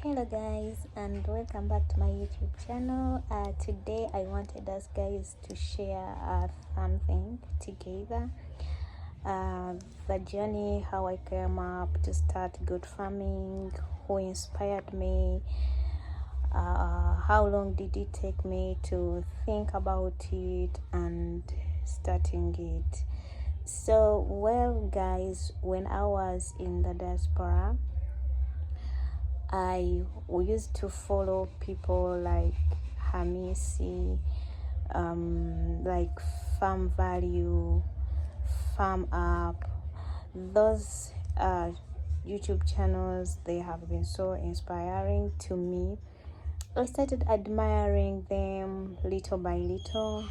Hello guys, and welcome back to my YouTube channel. Today I wanted us guys to share something together. The journey, how I came up to start goat farming, who inspired me, how long did it take me to think about it and starting it. So well guys, when I was in the diaspora, I used to follow people like Hamisi, like Farm Value, Farm Up. Those YouTube channels, they have been so inspiring to me. I started admiring them little by little.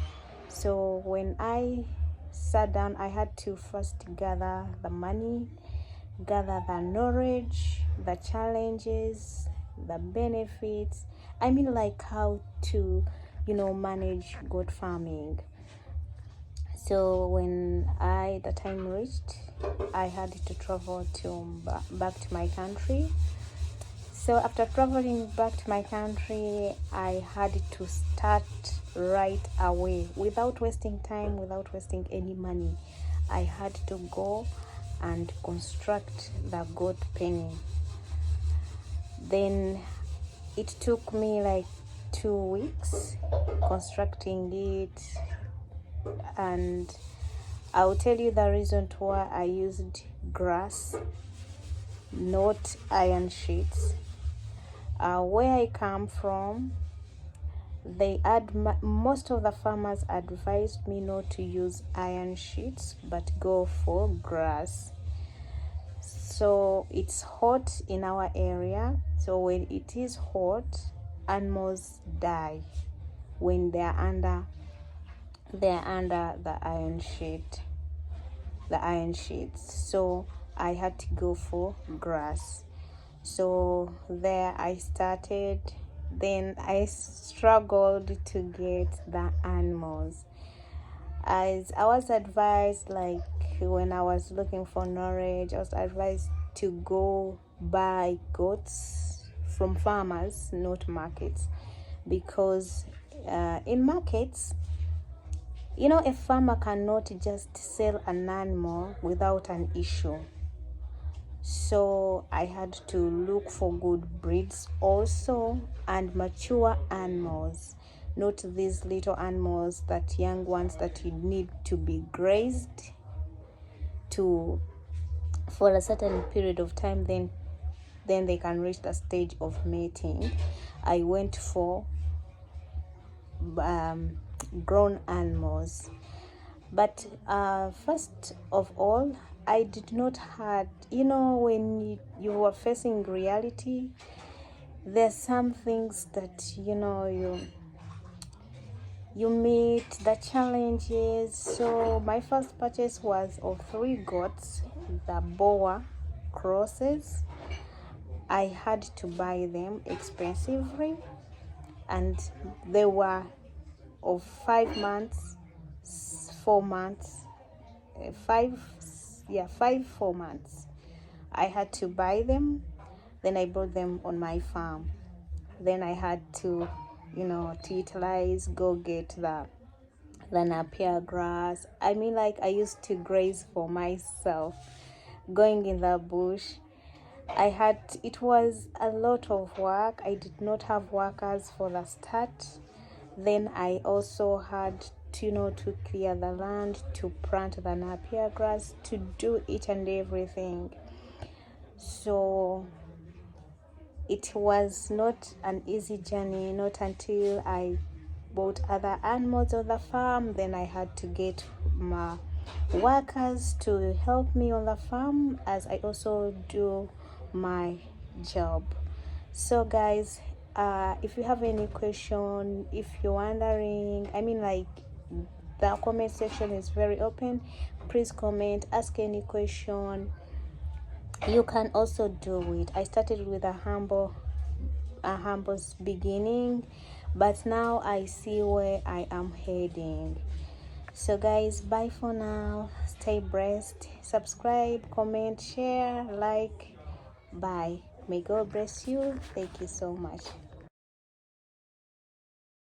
So when I sat down, I had to first gather the money, gather the knowledge, the challenges, the benefits. I mean, like how to, manage goat farming. So when the time reached, I had to travel to back to my country. So after traveling back to my country, I had to start right away without wasting time, without wasting any money. I had to go and construct the goat penny. Then it took me like 2 weeks constructing it, and I'll tell you the reason why I used grass, not iron sheets. Where I come from, most of the farmers advised me not to use iron sheets but go for grass. So it's hot in our area, so when it is hot, animals die when they're under the iron sheets. So I had to go for grass. So there I started. Then I struggled to get the animals, as I was advised, like when I was looking for knowledge, I was advised to go buy goats from farmers, not markets, because in markets, a farmer cannot just sell an animal without an issue. So I had to look for good breeds also, and mature animals, not these little animals, that young ones that you need to be grazed for a certain period of time, then they can reach the stage of mating. I went for grown animals. But first of all, I did not had, when you were facing reality, there's some things that you meet, the challenges. So my first purchase was of 3 goats, the Boer crosses. I had to buy them expensively, and they were of 5 months, 4 months, 4 months. I had to buy them. Then I brought them on my farm. Then I had to to utilize, go get the Napier grass. I mean, like, I used to graze for myself, going in the bush. It was a lot of work. I did not have workers for the start. Then I also had to clear the land, to plant the Napier grass, to do each and everything. So it was not an easy journey, not until I bought other animals on the farm. Then I had to get my workers to help me on the farm, as I also do my job. So guys, if you have any question, if you're wondering, I mean, like, the comment section is very open. Please comment, ask any question. You can also do it. I started with a humble beginning, but now I see where I am heading. So guys, bye for now. Stay blessed. Subscribe, comment, share, like. Bye. May God bless you. Thank you so much.